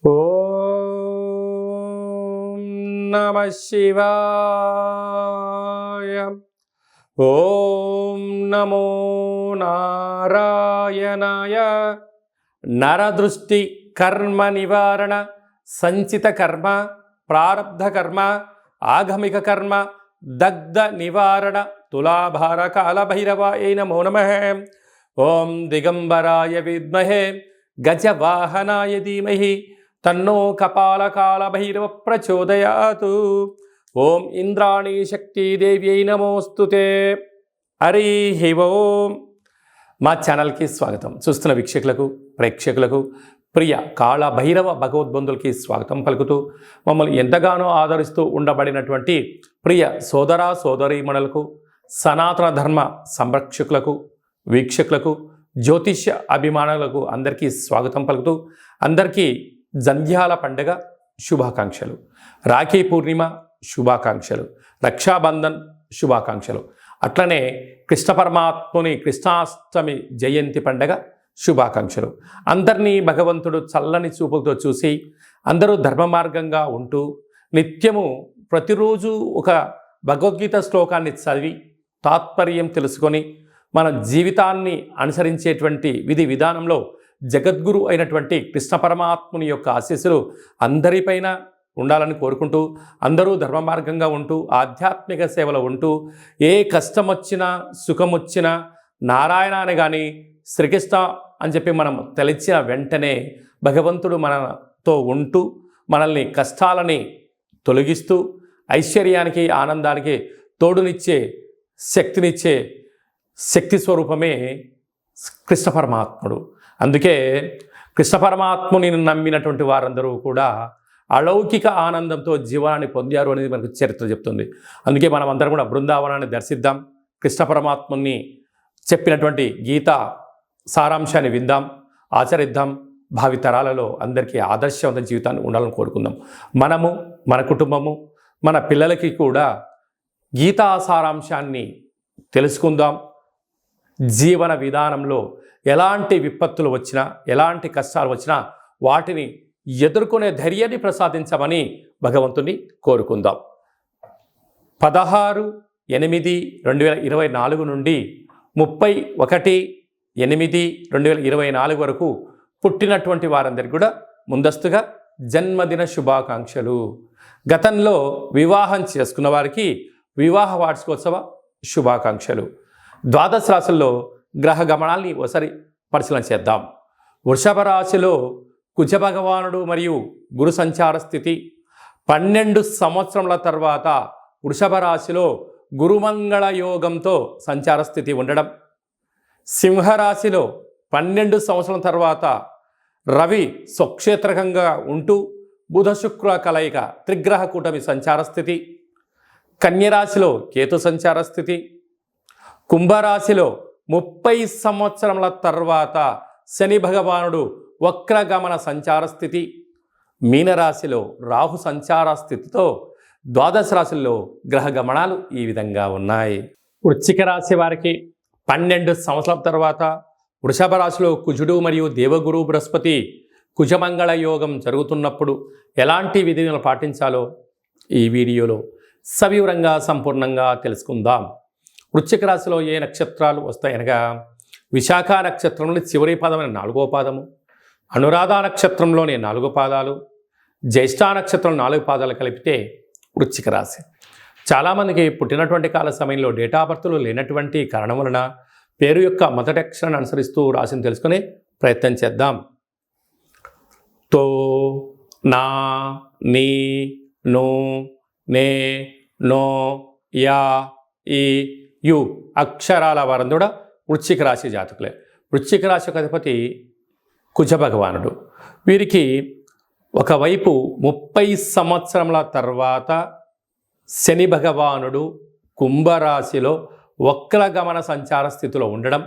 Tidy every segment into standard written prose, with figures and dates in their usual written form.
ఓం నమః శివాయ. ఓం నమో నారాయణాయ. నరదృష్టి కర్మ నివారణ, సంచిత కర్మ, ప్రారబ్ధ కర్మ, ఆగమిక కర్మ, దగ్ధ నివారణ, తులాభార కాల భైరవాయ నమో నమః. ఓం దిగంబరాయ విద్మహే గజవాహనాయ ధీమహి తన్నో కపాలకాల భైరవ ప్రచోదయాతు. ఓం ఇంద్రాణీ శక్తిదేవ్యై నమోస్తుతే. హరి ఓం. మా ఛానల్కి స్వాగతం. చూస్తున్న వీక్షకులకు, ప్రేక్షకులకు, ప్రియ కాళ భైరవ భగవద్బంధులకి స్వాగతం పలుకుతూ, మమ్మల్ని ఎంతగానో ఆదరిస్తూ ఉండబడినటువంటి ప్రియ సోదర సోదరీమణులకు, సనాతన ధర్మ సంరక్షకులకు, వీక్షకులకు, జ్యోతిష్య అభిమానులకు అందరికీ స్వాగతం పలుకుతూ, అందరికీ జంధ్యాల పండుగ శుభాకాంక్షలు, రాఖీ పూర్ణిమ శుభాకాంక్షలు, రక్షాబంధన్ శుభాకాంక్షలు, అట్లనే కృష్ణ పరమాత్ముని కృష్ణాష్టమి జయంతి పండుగ శుభాకాంక్షలు. అందరినీ భగవంతుడు చల్లని చూపులతో చూసి అందరూ ధర్మ మార్గంగా ఉంటూ నిత్యము ప్రతిరోజు ఒక భగవద్గీత శ్లోకాన్ని చదివి తాత్పర్యం తెలుసుకొని మన జీవితాన్ని అనుసరించేటువంటి విధి విధానంలో జగద్గురు అయినటువంటి కృష్ణ పరమాత్ముని యొక్క ఆశీస్సులు అందరిపైన ఉండాలని కోరుకుంటూ, అందరూ ధర్మ మార్గంగా ఉంటూ ఆధ్యాత్మిక సేవలో ఉంటూ, ఏ కష్టం వచ్చినా సుఖం వచ్చినా నారాయణ అని కానీ శ్రీకృష్ణ అని చెప్పి మనం తలిచిన వెంటనే భగవంతుడు మనతో ఉంటూ మనల్ని కష్టాలని తొలగిస్తూ ఐశ్వర్యానికి ఆనందానికి తోడునిచ్చే శక్తినిచ్చే శక్తి స్వరూపమే కృష్ణ పరమాత్ముడు. అందుకే కృష్ణ పరమాత్ముని నమ్మినటువంటి వారందరూ కూడా అలౌకిక ఆనందంతో జీవనాన్ని పొందారు అనేది మనకు చరిత్ర చెప్తుంది. అందుకే మనం అందరం కూడా బృందావనాన్ని దర్శిద్దాం, కృష్ణ పరమాత్ముని చెప్పినటువంటి గీత సారాంశాన్ని విందాం, ఆచరిద్దాం, భావితరాలలో అందరికీ ఆదర్శవంత జీవితాన్ని ఉండాలని కోరుకుందాం. మనము, మన కుటుంబము, మన పిల్లలకి కూడా గీతా సారాంశాన్ని తెలుసుకుందాం. జీవన విధానంలో ఎలాంటి విపత్తులు వచ్చినా, ఎలాంటి కష్టాలు వచ్చినా వాటిని ఎదుర్కొనే ధైర్యాన్ని ప్రసాదించమని భగవంతుని కోరుకుందాం. 16/8/2024 నుండి 31/8/2024 వరకు పుట్టినటువంటి వారందరికీ కూడా ముందస్తుగా జన్మదిన శుభాకాంక్షలు. గతంలో వివాహం చేసుకున్న వారికి వివాహ వార్షికోత్సవ శుభాకాంక్షలు. ద్వాదశ రాశుల్లో గ్రహ గమనాల్ని ఒకసారి పరిశీలన చేద్దాం. వృషభ రాశిలో కుజ భగవానుడు మరియు గురు సంచార స్థితి. 12 సంవత్సరముల తర్వాత వృషభ రాశిలో గురుమంగళ యోగంతో సంచార స్థితి ఉండడం. సింహరాశిలో 12 సంవత్సరాల తర్వాత రవి స్వక్షేత్రకంగా ఉంటూ బుధ శుక్ర కలయిక త్రిగ్రహ కూటమి సంచార స్థితి. కన్యరాశిలో కేతు సంచార స్థితి. కుంభరాశిలో 30 సంవత్సరముల తర్వాత శని భగవానుడు వక్రగమన సంచార స్థితి. మీనరాశిలో రాహు సంచార స్థితితో ద్వాదశ రాశుల్లో గ్రహ గమనాలు ఈ విధంగా ఉన్నాయి. వృశ్చిక రాశి వారికి 12 సంవత్సరాల తర్వాత వృషభ రాశిలో కుజుడు మరియు దేవగురు బృహస్పతి కుజమంగళ యోగం జరుగుతున్నప్పుడు ఎలాంటి విధులను పాటించాలో ఈ వీడియోలో సవివరంగా సంపూర్ణంగా తెలుసుకుందాం. వృశ్చిక రాశిలో ఏ నక్షత్రాలు వస్తాయనగా విశాఖ నక్షత్రంలోని చివరి పాదమైన 4వ పాదము, అనురాధ నక్షత్రంలోని 4 పాదాలు, జ్యేష్ఠ నక్షత్రం 4 పాదాలు కలిపితే వృశ్చిక రాశి. చాలామందికి పుట్టినటువంటి కాల సమయంలో డేటా బర్త్లు లేనటువంటి కారణం వలన పేరు యొక్క మొదటి అక్షరాన్ని అనుసరిస్తూ రాశిని తెలుసుకునే ప్రయత్నం చేద్దాం. తో, నా, నీ, నో, నే, నో, యా, ఈ, యు అక్షరాల వారందరూ కూడా వృశ్చిక రాశి జాతకులే. వృశ్చిక రాశి యొక్క అధిపతి కుజ భగవానుడు. వీరికి ఒకవైపు 30 సంవత్సరముల తర్వాత శని భగవానుడు కుంభరాశిలో వక్రగమన సంచార స్థితిలో ఉండడం,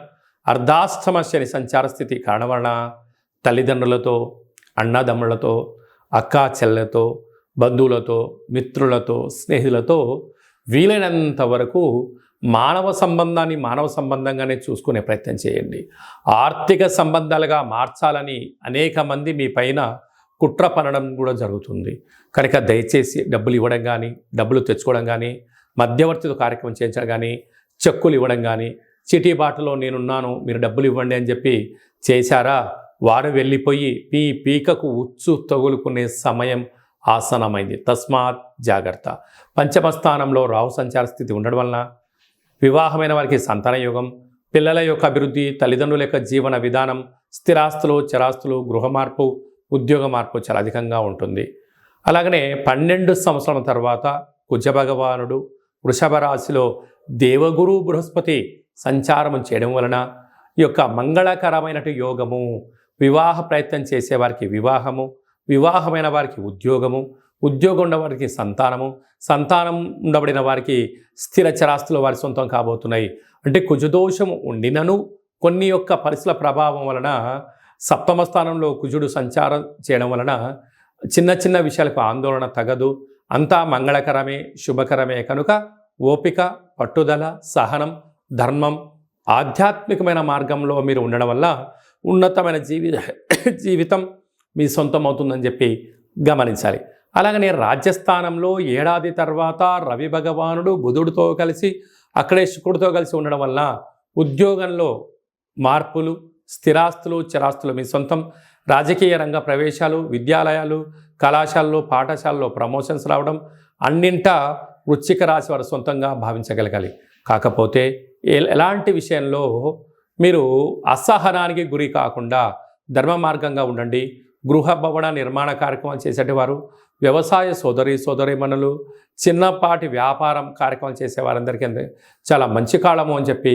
అర్ధాష్టమ శని సంచార స్థితి కారణం వలన తల్లిదండ్రులతో, అన్నదమ్ములతో, అక్కా చెల్లెలతో, బంధువులతో, మిత్రులతో, స్నేహితులతో వీలైనంత వరకు మానవ సంబంధంగానే చూసుకునే ప్రయత్నం చేయండి. ఆర్థిక సంబంధాలుగా మార్చాలని అనేక మంది మీ పైన కుట్ర పనడం కూడా జరుగుతుంది. కనుక దయచేసి డబ్బులు ఇవ్వడం కానీ, డబ్బులు తెచ్చుకోవడం కానీ, మధ్యవర్తితో కార్యక్రమం చేయించడం కానీ, చెక్కులు ఇవ్వడం కానీ, చిటీ బాటలో నేనున్నాను మీరు డబ్బులు ఇవ్వండి అని చెప్పి చేశారా, వారు వెళ్ళిపోయి మీ పీకకు ఉచ్చు తగులుకునే సమయం ఆసనమైంది. తస్మాత్ జాగ్రత్త. పంచమ స్థానంలో రాహు సంచార స్థితి ఉండడం వలన వివాహమైన వారికి సంతాన యోగం, పిల్లల యొక్క అభివృద్ధి, తల్లిదండ్రుల యొక్క జీవన విధానం, స్థిరాస్తులు, చరాస్తులు, గృహ మార్పు, ఉద్యోగ మార్పు చాలా అధికంగా ఉంటుంది. అలాగనే 12 సంవత్సరాల తర్వాత కుజ భగవానుడు వృషభ రాశిలో దేవగురు బృహస్పతి సంచారం చేయడం వలన ఈ యొక్క మంగళకరమైనటు యోగము, వివాహ ప్రయత్నం చేసేవారికి వివాహము, వివాహమైన వారికి ఉద్యోగము, ఉద్యోగం ఉన్న వారికి సంతానము, సంతానం ఉండబడిన వారికి స్థిర చరాస్తులు వారి సొంతం కాబోతున్నాయి. అంటే కుజదోషము ఉండినను కొన్ని యొక్క పరిస్థితుల ప్రభావం వలన సప్తమ స్థానంలో కుజుడు సంచారం చేయడం వలన చిన్న చిన్న విషయాలకు ఆందోళన తగదు. అంతా మంగళకరమే, శుభకరమే. కనుక ఓపిక, పట్టుదల, సహనం, ధర్మం, ఆధ్యాత్మికమైన మార్గంలో మీరు ఉండడం వల్ల ఉన్నతమైన జీవితం మీ సొంతం అవుతుందని చెప్పి గమనించాలి. అలాగనే రాజ్యస్థానంలో ఏడాది తర్వాత రవి భగవానుడు బుధుడితో కలిసి అక్కడే శుక్రుడితో కలిసి ఉండడం వల్ల ఉద్యోగంలో మార్పులు, స్థిరాస్తులు, చరాస్తులు మీ సొంతం, రాజకీయ రంగ ప్రవేశాలు, విద్యాలయాలు, కళాశాలలో, పాఠశాలలో ప్రమోషన్స్ రావడం, అన్నింటా వృశ్చిక రాశి వారు సొంతంగా భావించగలగాలి. కాకపోతే ఎలాంటి విషయంలో మీరు అసహనానికి గురి కాకుండా ధర్మ మార్గంగా ఉండండి. గృహ భవన నిర్మాణ కార్యక్రమాలు చేసేటివారు, వ్యవసాయ సోదరీమణులు, చిన్నపాటి వ్యాపారం కార్యక్రమం చేసేవారందరికీ చాలా మంచి కాలము అని చెప్పి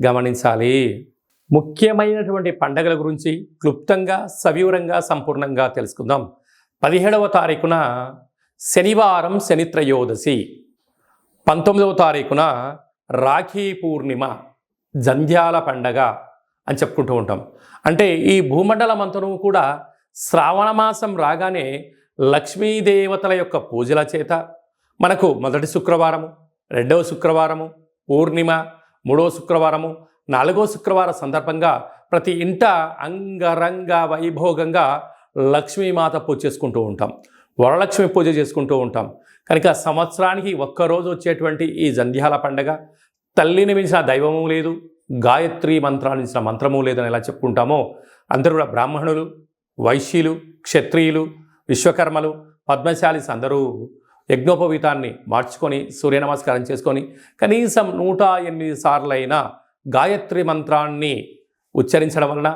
గమనించాలి. ముఖ్యమైనటువంటి పండగల గురించి క్లుప్తంగా, సవివరంగా, సంపూర్ణంగా తెలుసుకుందాం. 17వ తారీఖున శనివారం శని త్రయోదశి, 19వ తారీఖున రాఖీ పూర్ణిమ, జంధ్యాల పండగ అని చెప్పుకుంటూ ఉంటాం. అంటే ఈ భూమండలం అంతను కూడా శ్రావణ మాసం రాగానే లక్ష్మీదేవతల యొక్క పూజల చేత మనకు మొదటి శుక్రవారము, రెండవ శుక్రవారము, పూర్ణిమ, మూడవ శుక్రవారము, 4వ శుక్రవారం సందర్భంగా ప్రతి ఇంట అంగరంగ వైభోగంగా లక్ష్మీమాత పూజ చేసుకుంటూ ఉంటాం, వరలక్ష్మి పూజ చేసుకుంటూ ఉంటాం. కనుక సంవత్సరానికి ఒక్కరోజు వచ్చేటువంటి ఈ జంధ్యాల పండగ తల్లిని మించిన దైవము లేదు, గాయత్రి మంత్రాన్ని మించిన మంత్రము లేదని ఎలా చెప్పుకుంటామో అందరూ కూడా బ్రాహ్మణులు, వైశ్యులు, క్షత్రియులు, విశ్వకర్మలు, పద్మశాలిస్ అందరూ యజ్ఞోపవీతాన్ని మార్చుకొని సూర్య నమస్కారం చేసుకొని కనీసం 108 సార్లైనా గాయత్రి మంత్రాన్ని ఉచ్చరించడం వలన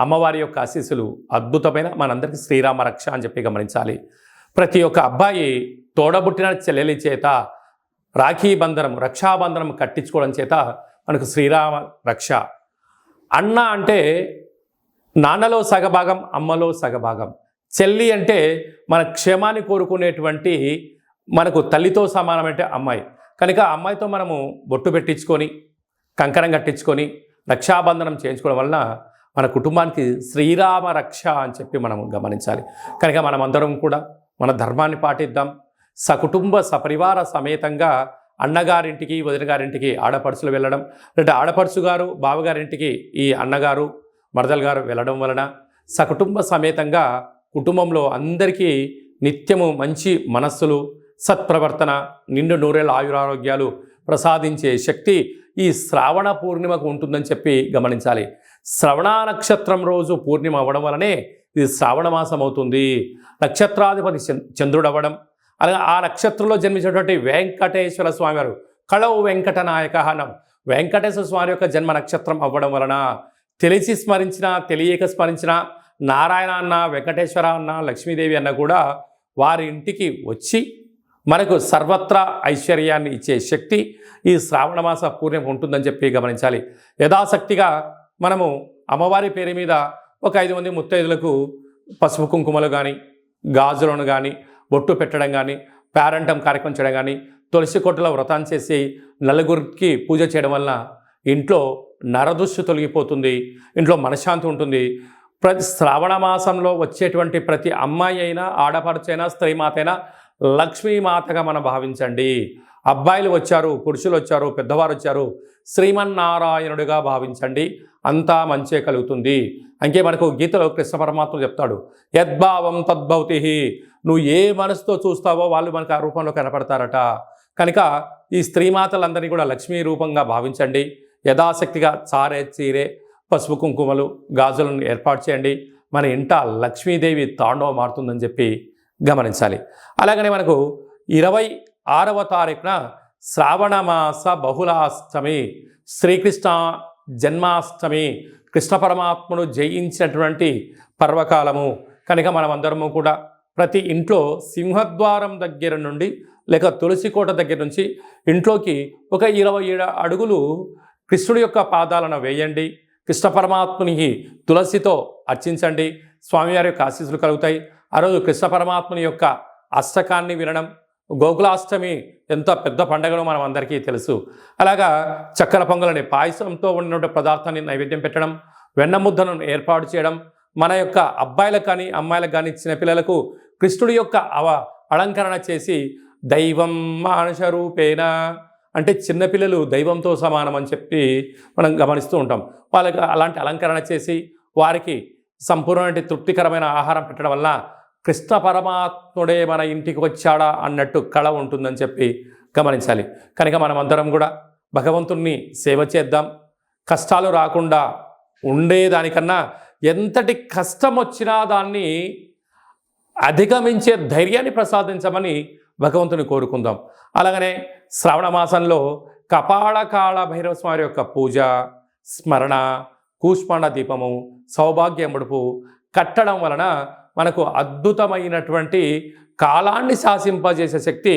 అమ్మవారి యొక్క ఆశీస్సులు అద్భుతమైన మనందరికీ శ్రీరామ రక్ష అని చెప్పి గమనించాలి. ప్రతి ఒక్క అబ్బాయి తోడబుట్టిన చెల్లెలి చేత రాఖీ బంధనం, రక్షాబంధనం కట్టించుకోవడం చేత మనకు శ్రీరామ రక్ష. అన్న అంటే నాన్నలో సగభాగం, అమ్మలో సగభాగం. చెల్లి అంటే మన క్షేమాన్ని కోరుకునేటువంటి మనకు తల్లితో సమానమంటే అమ్మాయి. కనుక అమ్మాయితో మనము బొట్టు పెట్టించుకొని, కంకణం కట్టించుకొని, రక్షాబంధనం చేయించుకోవడం వలన మన కుటుంబానికి శ్రీరామ రక్ష అని చెప్పి మనం గమనించాలి. కనుక మనమందరం కూడా మన ధర్మాన్ని పాటిద్దాం. సకుటుంబ సపరివార సమేతంగా అన్నగారింటికి, వదిన గారింటికి ఆడపడుచులు వెళ్ళడం, అంటే ఆడపడుచు గారు బావగారింటికి ఈ అన్నగారు, మరదలు గారు వెళ్ళడం వలన సకుటుంబ సమేతంగా కుటుంబంలో అందరికీ నిత్యము మంచి మనస్సులు, సత్ప్రవర్తన, నిండు నూరేళ్ళ ఆయురారోగ్యాలు ప్రసాదించే శక్తి ఈ శ్రావణ పూర్ణిమకు ఉంటుందని చెప్పి గమనించాలి. శ్రవణ నక్షత్రం రోజు పూర్ణిమ అవ్వడం వలనే ఇది శ్రావణ మాసం అవుతుంది. నక్షత్రాధిపతి చంద్రుడు అవ్వడం, అలాగే ఆ నక్షత్రంలో జన్మించినటువంటి వెంకటేశ్వర స్వామి వారు కళవు వెంకట నాయక అనం వెంకటేశ్వర స్వామి యొక్క జన్మ నక్షత్రం అవ్వడం వలన తెలిసి స్మరించిన, తెలియక స్మరించిన నారాయణ అన్న, వెంకటేశ్వర అన్న, లక్ష్మీదేవి అన్న కూడా వారి ఇంటికి వచ్చి మనకు సర్వత్రా ఐశ్వర్యాన్ని ఇచ్చే శక్తి ఈ శ్రావణ మాస పూర్ణిమ ఉంటుందని చెప్పి గమనించాలి. యథాశక్తిగా మనము అమ్మవారి పేరు మీద ఒక 5 మంది ముత్తైదులకు పసుపు కుంకుమలు కానీ, గాజులను కానీ, బొట్టు పెట్టడం కానీ, పేరంటం కార్యక్రమం చేయడం కానీ, తులసి కొట్టులో వ్రతం చేసి నలుగురికి పూజ చేయడం వలన ఇంట్లో నరదృష్టి తొలగిపోతుంది, ఇంట్లో మనశ్శాంతి ఉంటుంది. ప్రతి శ్రావణ మాసంలో వచ్చేటువంటి ప్రతి అమ్మాయి అయినా, ఆడపడుచైనా, స్త్రీమాత అయినా లక్ష్మీమాతగా మనం భావించండి. అబ్బాయిలు వచ్చారు, పురుషులు వచ్చారు, పెద్దవారు వచ్చారు, శ్రీమన్నారాయణుడిగా భావించండి, అంతా మంచే కలుగుతుంది. అంకే మనకు గీతలో కృష్ణ పరమాత్మ చెప్తాడు, యద్భావం తద్భవతి, నువ్వు ఏ మనసుతో చూస్తావో వాళ్ళు మనకు ఆ రూపంలో కనపడతారట. కనుక ఈ స్త్రీమాతలందరినీ కూడా లక్ష్మీ రూపంగా భావించండి. యథాశక్తిగా చారే చీరే పసుపు కుంకుమలు గాజులను ఏర్పాటు చేయండి. మన ఇంట లక్ష్మీదేవి తాండవం మారుతుందని చెప్పి గమనించాలి. అలాగనే మనకు 26వ తారీఖున శ్రావణమాస బహుళాష్టమి, శ్రీకృష్ణ జన్మాష్టమి, కృష్ణ పరమాత్మను జయించినటువంటి పర్వకాలము. కనుక మనమందరము కూడా ప్రతి ఇంట్లో సింహద్వారం దగ్గర నుండి లేక తులసి కోట దగ్గర నుంచి ఇంట్లోకి ఒక 27 అడుగులు కృష్ణుడి యొక్క పాదాలను వేయండి. కృష్ణ పరమాత్మునికి తులసితో అర్చించండి. స్వామివారి యొక్క ఆశీస్సులు కలుగుతాయి. ఆ రోజు కృష్ణ పరమాత్ముని యొక్క అష్టకాన్ని వినడం, గోకులాష్టమి ఎంత పెద్ద పండగనో మనం అందరికీ తెలుసు. అలాగా చక్కెర పొంగలని పాయసంతో ఉన్న పదార్థాన్ని నైవేద్యం పెట్టడం, వెన్న ముద్దను ఏర్పాటు చేయడం, మన యొక్క అబ్బాయిలకు కానీ అమ్మాయిలకు కానీ చిన్నపిల్లలకు కృష్ణుడి యొక్క అలంకరణ చేసి దైవం మానుష రూపేణ, అంటే చిన్నపిల్లలు దైవంతో సమానం అని చెప్పి మనం గమనిస్తూ ఉంటాం. వాళ్ళకి అలాంటి అలంకరణ చేసి వారికి సంపూర్ణమైన తృప్తికరమైన ఆహారం పెట్టడం వల్ల కృష్ణ పరమాత్ముడే మన ఇంటికి వచ్చాడా అన్నట్టు కళ ఉంటుందని చెప్పి గమనించాలి. కనుక మనం అందరం కూడా భగవంతుణ్ణి సేవ చేద్దాం. కష్టాలు రాకుండా ఉండేదానికన్నా ఎంతటి కష్టం వచ్చినా దాన్ని అధిగమించే ధైర్యాన్ని ప్రసాదించమని భగవంతుని కోరుకుందాం. అలాగనే శ్రావణ మాసంలో కపాళకాళ భైరవ స్వామి యొక్క పూజ, స్మరణ, కూష్మాండ దీపము, సౌభాగ్య ముడుపు కట్టడం వలన మనకు అద్భుతమైనటువంటి కాలాన్ని శాసింపజేసే శక్తి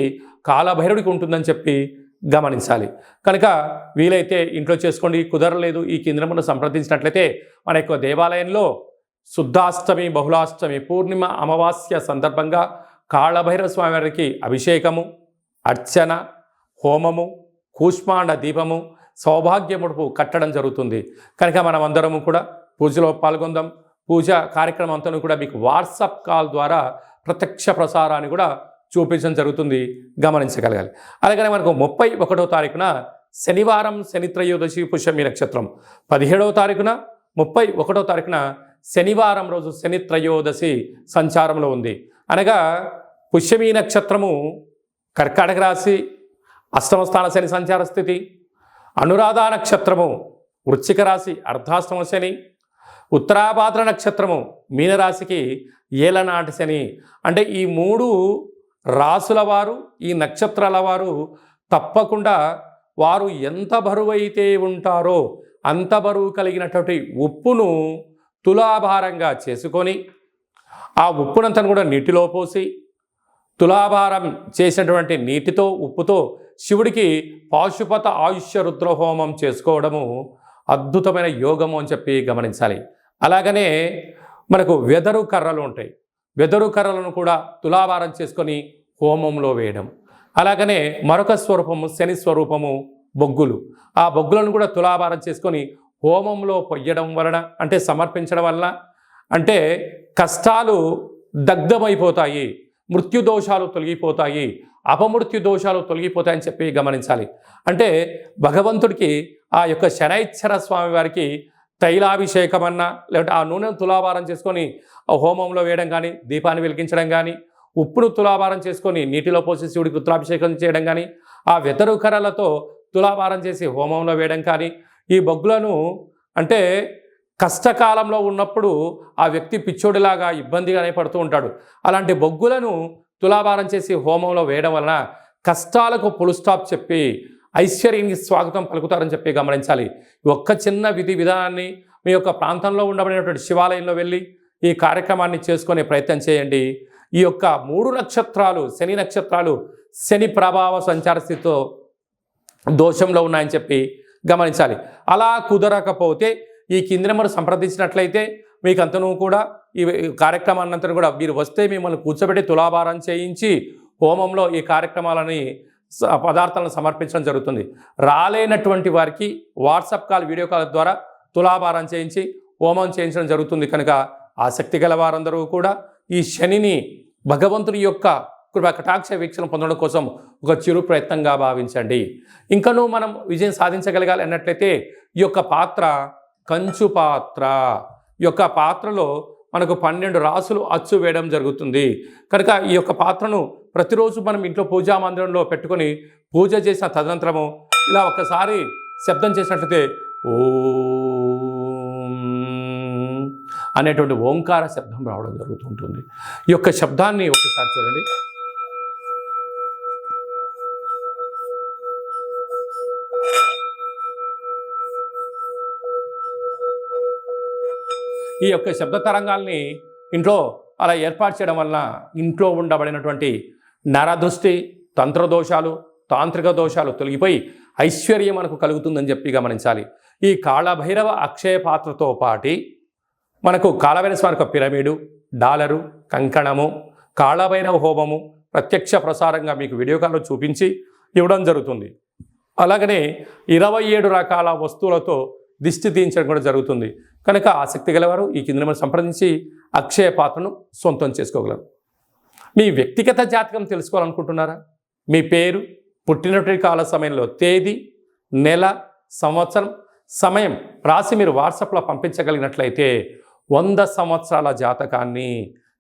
కాలభైరవుడికి ఉంటుందని చెప్పి గమనించాలి. కనుక వీలైతే ఇంట్లో చేసుకోండి. కుదరలేదు ఈ కేంద్రమును సంప్రదించినట్లయితే మన యొక్క దేవాలయంలో శుద్ధాష్టమి, బహుళాష్టమి, పూర్ణిమ, అమావాస్య సందర్భంగా కాళభైరవ స్వామి వారికి అభిషేకము, అర్చన, హోమము, కూష్మాండ దీపము, సౌభాగ్య ముడుపు కట్టడం జరుగుతుంది. కనుక మనం అందరము కూడా పూజలో పాల్గొందాం. పూజ కార్యక్రమం అంతా కూడా మీకు వాట్సాప్ కాల్ ద్వారా ప్రత్యక్ష ప్రసారాన్ని కూడా చూపించడం జరుగుతుంది, గమనించగలగాలి. అలాగనే మనకు 31వ తారీఖున శనివారం, శని త్రయోదశి, పుష్యమి నక్షత్రం. 17వ తారీఖున 31వ తారీఖున శనివారం రోజు శని త్రయోదశి సంచారంలో ఉంది. అనగా పుష్యమి నక్షత్రము కర్కాటక రాశి, అష్టమ స్థాన శని సంచార స్థితి. అనురాధ నక్షత్రము వృశ్చిక రాశి, అర్ధాష్టమ శని. ఉత్తరాభాద్ర నక్షత్రము మీనరాశికి ఏలనాటి శని. అంటే ఈ 3 రాసుల వారు, ఈ నక్షత్రాల వారు తప్పకుండా వారు ఎంత బరువైతే ఉంటారో అంత బరువు కలిగినటువంటి ఉప్పును తులాభారంగా చేసుకొని ఆ ఉప్పునంతను కూడా నీటిలో పోసి తులాభారం చేసినటువంటి నీటితో, ఉప్పుతో శివుడికి పాశుపత ఆయుష్య రుద్రహోమం చేసుకోవడము అద్భుతమైన యోగము అని చెప్పి గమనించాలి. అలాగనే మనకు వెదరు కర్రలు ఉంటాయి. వెదరు కర్రలను కూడా తులాభారం చేసుకొని హోమంలో వేయడం. అలాగనే మరొక స్వరూపము శని స్వరూపము బొగ్గులు. ఆ బొగ్గులను కూడా తులాభారం చేసుకొని హోమంలో పొయ్యడం వలన, అంటే సమర్పించడం వలన, అంటే కష్టాలు దగ్ధమైపోతాయి, మృత్యుదోషాలు తొలగిపోతాయి, అపమృత్యు దోషాలు తొలగిపోతాయని చెప్పి గమనించాలి. అంటే భగవంతుడికి ఆ యొక్క శనైశ్వర స్వామి వారికి తైలాభిషేకం అన్నా, లేకపోతే ఆ నూనెను తులాభారం చేసుకొని హోమంలో వేయడం కానీ, దీపాన్ని వెలిగించడం కానీ, ఉప్పును తులాభారం చేసుకొని నీటిలో పోసి శివుడికి రుద్రాభిషేకం చేయడం కానీ, ఆ వెతరు కర్రలతో తులాభారం చేసి హోమంలో వేయడం కానీ, ఈ బొగ్గులను అంటే కష్టకాలంలో ఉన్నప్పుడు ఆ వ్యక్తి పిచ్చోడిలాగా ఇబ్బందిగానే పడుతూ ఉంటాడు. అలాంటి బొగ్గులను తులాభారం చేసి హోమంలో వేయడం వలన కష్టాలకు ఫుల్ స్టాప్ చెప్పి ఐశ్వర్యానికి స్వాగతం పలుకుతారని చెప్పి గమనించాలి. ఒక్క చిన్న విధి విధానాన్ని మీ యొక్క ప్రాంతంలో ఉండబడినటువంటి శివాలయంలో వెళ్ళి ఈ కార్యక్రమాన్ని చేసుకునే ప్రయత్నం చేయండి. ఈ యొక్క 3 నక్షత్రాలు, శని నక్షత్రాలు శని ప్రభావ సంచార స్థితితో దోషంలో ఉన్నాయని చెప్పి గమనించాలి. అలా కుదరకపోతే ఈ కింది నెంబర్ సంప్రదించినట్లయితే మీకు అంతను కూడా ఈ కార్యక్రమాన్నంతా కూడా మీరు వస్తే మిమ్మల్ని కూర్చోబెట్టి తులాభారం చేయించి హోమంలో ఈ కార్యక్రమాలని పదార్థాలను సమర్పించడం జరుగుతుంది. రాలేనటువంటి వారికి వాట్సాప్ కాల్, వీడియో కాల్ ద్వారా తులాభారం చేయించి హోమం చేయించడం జరుగుతుంది. కనుక ఆసక్తి గల వారందరూ కూడా ఈ శనిని, భగవంతుని యొక్క కృపా కటాక్ష వీక్షణ పొందడం కోసం ఒక చిరు ప్రయత్నంగా భావించండి. ఇంకనూ మనం విజయం సాధించగలగాలి అన్నట్లయితే ఈ యొక్క పాత్ర కంచు పాత్ర. ఈ యొక్క పాత్రలో మనకు 12 రాసులు అచ్చు వేయడం జరుగుతుంది. కనుక ఈ యొక్క పాత్రను ప్రతిరోజు మనం ఇంట్లో పూజా మందిరంలో పెట్టుకొని పూజ చేసిన తదనంతరము ఇలా ఒక్కసారి శబ్దం చేసినట్లయితే ఓం అనేటువంటి ఓంకార శబ్దం రావడం జరుగుతుంటుంది. ఈ యొక్క శబ్దాన్ని ఒకసారి చూడండి. ఈ యొక్క శబ్ద తరంగాల్ని ఇంట్లో అలా ఏర్పాటు చేయడం వలన ఇంట్లో ఉండబడినటువంటి నరదృష్టి, తంత్రదోషాలు, తాంత్రిక దోషాలు తొలగిపోయి ఐశ్వర్యం మనకు కలుగుతుందని చెప్పి గమనించాలి. ఈ కాళభైరవ అక్షయ పాత్రతో పాటి మనకు కాళభైరవ స్వామి యొక్క పిరమిడు, డాలరు, కంకణము, కాళభైరవ హోమము ప్రత్యక్ష ప్రసారంగా మీకు వీడియో కాల్లో చూపించి ఇవ్వడం జరుగుతుంది. అలాగనే 27 రకాల వస్తువులతో దిష్టి తీయించడం కూడా జరుగుతుంది. కనుక ఆసక్తి గలవారు ఈ కింద మనం సంప్రదించి అక్షయ పాత్రను సొంతం చేసుకోగలరు. మీ వ్యక్తిగత జాతకం తెలుసుకోవాలనుకుంటున్నారా? మీ పేరు, పుట్టినటువంటి కాల సమయంలో తేదీ, నెల, సంవత్సరం, సమయం రాసి మీరు వాట్సాప్లో పంపించగలిగినట్లయితే 100 సంవత్సరాల జాతకాన్ని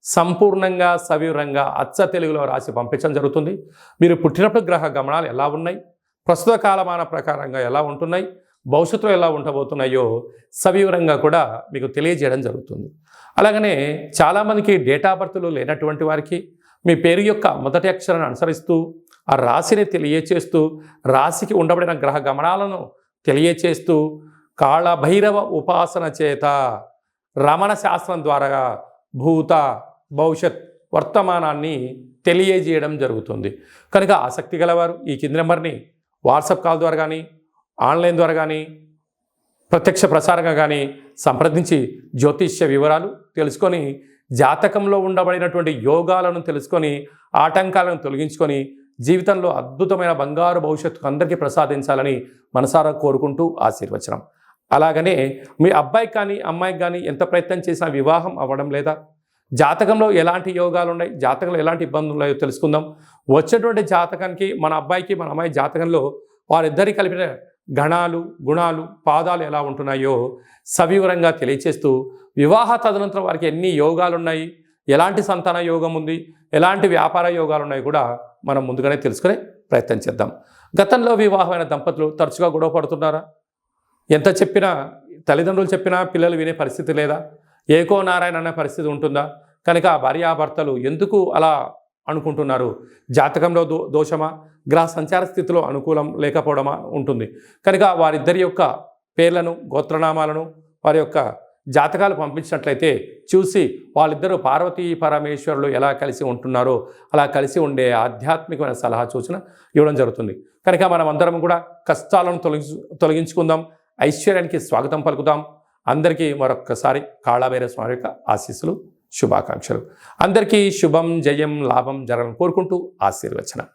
సంపూర్ణంగా సవివరంగా అచ్చ తెలుగులో రాసి పంపించడం జరుగుతుంది. మీరు పుట్టినప్పుడు గ్రహ గమనాలు ఎలా ఉన్నాయి, ప్రస్తుత కాలమాన ప్రకారంగా ఎలా ఉంటున్నాయి, భవిష్యత్తులో ఎలా ఉండబోతున్నాయో సవివరంగా కూడా మీకు తెలియజేయడం జరుగుతుంది. అలాగనే చాలామందికి డేట్ ఆఫ్ బర్త్లు లేనటువంటి వారికి మీ పేరు యొక్క మొదటి అక్షరాన్ని అనుసరిస్తూ ఆ రాశిని తెలియచేస్తూ రాశికి ఉండబడిన గ్రహ గమనాలను తెలియచేస్తూ కాళభైరవ ఉపాసన చేత రమణ శాస్త్రం ద్వారా భూత, భవిష్యత్, వర్తమానాన్ని తెలియజేయడం జరుగుతుంది. కనుక ఆసక్తి గలవారు ఈ కింది నెంబర్ని వాట్సాప్ కాల్ ద్వారా కానీ, ఆన్లైన్ ద్వారా కానీ, ప్రత్యక్ష ప్రసారంగా కానీ సంప్రదించి జ్యోతిష్య వివరాలు తెలుసుకొని జాతకంలో ఉండబడినటువంటి యోగాలను తెలుసుకొని ఆటంకాలను తొలగించుకొని జీవితంలో అద్భుతమైన బంగారు భవిష్యత్తు అందరికీ ప్రసాదించాలని మనసారా కోరుకుంటూ ఆశీర్వచనం. అలాగనే మీ అబ్బాయికి కానీ అమ్మాయికి కానీ ఎంత ప్రయత్నం చేసినా వివాహం అవ్వడం లేదా, జాతకంలో ఎలాంటి యోగాలు ఉన్నాయి, జాతకంలో ఎలాంటి ఇబ్బందులు ఉన్నాయో తెలుసుకుందాం. వచ్చేటువంటి జాతకానికి మన అబ్బాయికి మన అమ్మాయి జాతకంలో వారిద్దరి కలిపిన గణాలు, గుణాలు, పాదాలు ఎలా ఉంటున్నాయో సవివరంగా తెలియచేస్తూ వివాహ తదనంతరం వారికి ఎన్ని యోగాలు ఉన్నాయి, ఎలాంటి సంతాన యోగం ఉంది, ఎలాంటి వ్యాపార యోగాలు ఉన్నాయి కూడా మనం ముందుగానే తెలుసుకునే ప్రయత్నం చేద్దాం. గతంలో వివాహమైన దంపతులు తరచుగా గొడవ పడుతున్నారా? ఎంత చెప్పినా, తల్లిదండ్రులు చెప్పినా పిల్లలు వినే పరిస్థితి లేదా? ఏకో నారాయణ అనే పరిస్థితి ఉంటుందా? కనుక భార్యాభర్తలు ఎందుకు అలా అనుకుంటున్నారు? జాతకంలో దోషమా, గ్రహ సంచార స్థితిలో అనుకూలం లేకపోవడమా ఉంటుంది. కనుక వారిద్దరి యొక్క పేర్లను, గోత్రనామాలను, వారి యొక్క జాతకాలు పంపించినట్లయితే చూసి వాళ్ళిద్దరూ పార్వతీ పరమేశ్వరులు ఎలా కలిసి ఉంటున్నారో అలా కలిసి ఉండే ఆధ్యాత్మికమైన సలహా సూచన ఇవ్వడం జరుగుతుంది. కనుక మనం అందరం కూడా కష్టాలను తొలగించుకుందాం, ఐశ్వర్యానికి స్వాగతం పలుకుదాం. అందరికీ మరొక్కసారి కాళభైరవ స్వామి యొక్క ఆశీస్సులు, శుభాకాంక్షలు. అందరికీ శుభం, జయం, లాభం జరగాలని కోరుకుంటూ ఆశీర్వచనం.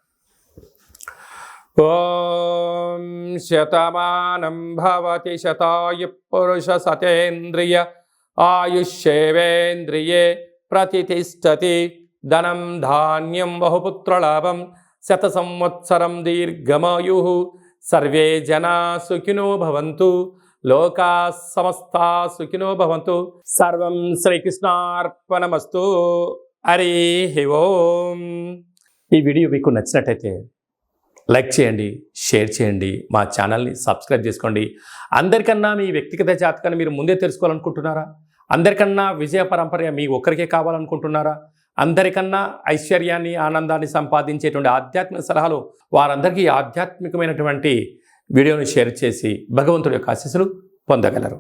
ఓం శతమానం భవతి శతాయు పురుష సతేంద్రియ ఆయుష్యేవేంద్రియే ప్రతిష్టతి ధనం ధాన్యం బహుపుత్రలాభం శత సంవత్సరం దీర్ఘమాయు సర్వే జనా సుఖినో భవంతు లోకా సమస్తా సుఖినో భవంతు. సర్వం శ్రీకృష్ణార్పణమస్తు. హరి ఓం. ఈ వీడియో మీకు నచ్చినట్టయితే లైక్ చేయండి, షేర్ చేయండి, మా ఛానల్ని సబ్స్క్రైబ్ చేసుకోండి. అందరికన్నా మీ వ్యక్తిగత జాతకాన్ని మీరు ముందే తెలుసుకోవాలనుకుంటున్నారా? అందరికన్నా విజయ పరంపర మీ ఒక్కరికే కావాలనుకుంటున్నారా? అందరికన్నా ఐశ్వర్యాన్ని, ఆనందాన్ని సంపాదించేటువంటి ఆధ్యాత్మిక సలహాలు వారందరికీ ఆధ్యాత్మికమైనటువంటి వీడియోని షేర్ చేసి భగవంతుడి యొక్క ఆశీస్సులు పొందగలరు.